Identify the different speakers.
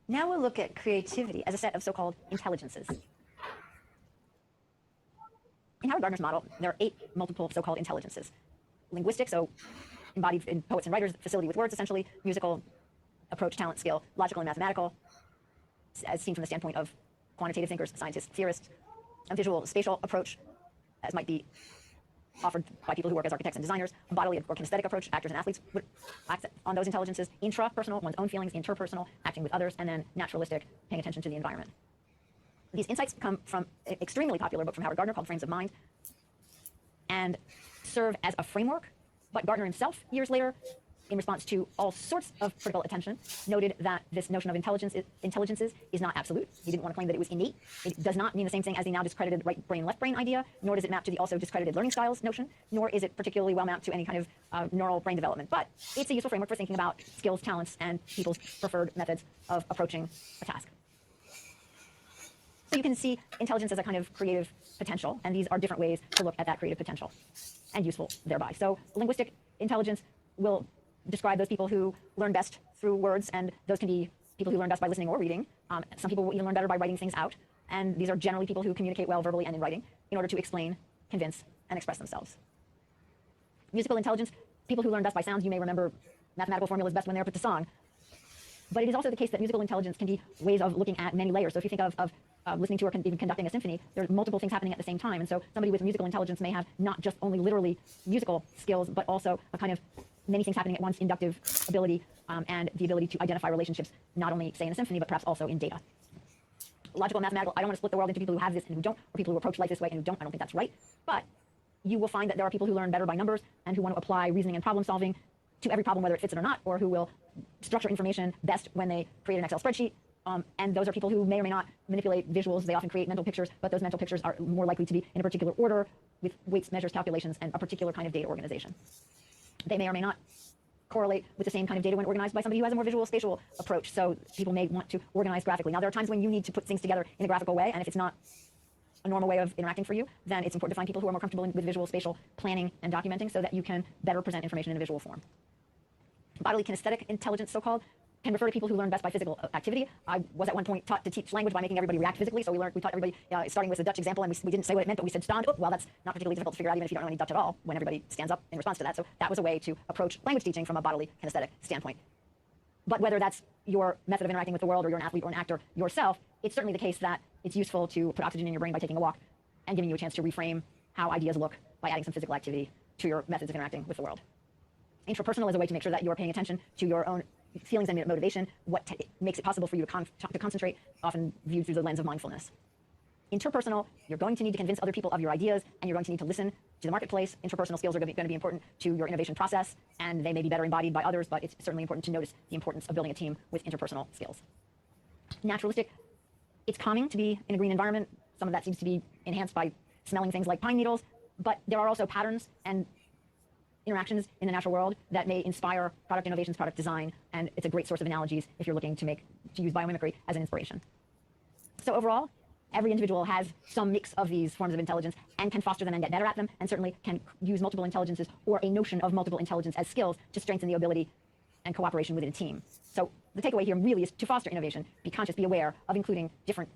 Speaker 1: Now we'll look at creativity as a set of so-called intelligences. In Howard Gardner's model, there are 8 multiple so-called intelligences. Linguistic, so embodied in poets and writers, facility with words essentially, musical, approach, talent, skill, logical and mathematical, as seen from the standpoint of quantitative thinkers, scientists, theorists, a visual, spatial approach, as might be offered by people who work as architects and designers, a bodily or kinesthetic approach, actors and athletes would act on those intelligences, intrapersonal, one's own feelings, interpersonal, acting with others, and then naturalistic, paying attention to the environment. These insights come from an extremely popular book from Howard Gardner called Frames of Mind and serve as a framework, but Gardner himself, years later, in response to all sorts of critical attention, noted that this notion of intelligences is not absolute. He didn't want to claim that it was innate. It does not mean the same thing as the now discredited right brain, left brain idea, nor does it map to the also discredited learning styles notion, nor is it particularly well mapped to any kind of neural brain development. But it's a useful framework for thinking about skills, talents, and people's preferred methods of approaching a task. So you can see intelligence as a kind of creative potential, and these are different ways to look at that creative potential and useful thereby. So linguistic intelligence will describe those people who learn best through words, and those can be people who learn best by listening or reading. Some people will even learn better by writing things out, and these are generally people who communicate well verbally and in writing in order to explain, convince, and express themselves. Musical intelligence, people who learn best by sounds. You may remember mathematical formulas best when they're put to song. But it is also the case that musical intelligence can be ways of looking at many layers. So if you think of listening to or even conducting a symphony, there's multiple things happening at the same time. And so somebody with musical intelligence may have not just only literally musical skills, but also a kind of many things happening at once, inductive ability, and the ability to identify relationships, not only, say, in a symphony, but perhaps also in data. Logical and mathematical, I don't want to split the world into people who have this and who don't, or people who approach life this way and who don't. I don't think that's right. But you will find that there are people who learn better by numbers and who want to apply reasoning and problem solving to every problem, whether it fits it or not, or who will structure information best when they create an Excel spreadsheet. And those are people who may or may not manipulate visuals. They often create mental pictures, but those mental pictures are more likely to be in a particular order with weights, measures, calculations, and a particular kind of data organization. They may or may not correlate with the same kind of data when organized by somebody who has a more visual spatial approach. So people may want to organize graphically. Now, there are times when you need to put things together in a graphical way, and if it's not a normal way of interacting for you, then it's important to find people who are more comfortable with visual spatial planning and documenting so that you can better present information in a visual form. Bodily kinesthetic intelligence, so-called, can refer to people who learn best by physical activity. I was at one point taught to teach language by making everybody react physically. So we taught everybody, starting with the Dutch example, and we didn't say what it meant, but we said stand up. Well, that's not particularly difficult to figure out, even if you don't know any Dutch at all, when everybody stands up in response to that. So that was a way to approach language teaching from a bodily kinesthetic standpoint. But whether that's your method of interacting with the world, or you're an athlete or an actor yourself, it's certainly the case that it's useful to put oxygen in your brain by taking a walk and giving you a chance to reframe how ideas look by adding some physical activity to your methods of interacting with the world. Intrapersonal is a way to make sure that you're paying attention to your own feelings and motivation, what makes it possible for you to concentrate, often viewed through the lens of mindfulness. Interpersonal, you're going to need to convince other people of your ideas, and you're going to need to listen to the marketplace. Interpersonal skills are going to be important to your innovation process, and they may be better embodied by others, but it's certainly important to notice the importance of building a team with interpersonal skills. Naturalistic, it's calming to be in a green environment. Some of that seems to be enhanced by smelling things like pine needles, but there are also patterns and interactions in the natural world that may inspire product innovations, product design, and it's a great source of analogies if you're looking to use biomimicry as an inspiration. So overall, every individual has some mix of these forms of intelligence and can foster them and get better at them, and certainly can use multiple intelligences or a notion of multiple intelligence as skills to strengthen the ability and cooperation within a team. So the takeaway here really is to foster innovation, be conscious, be aware of including different types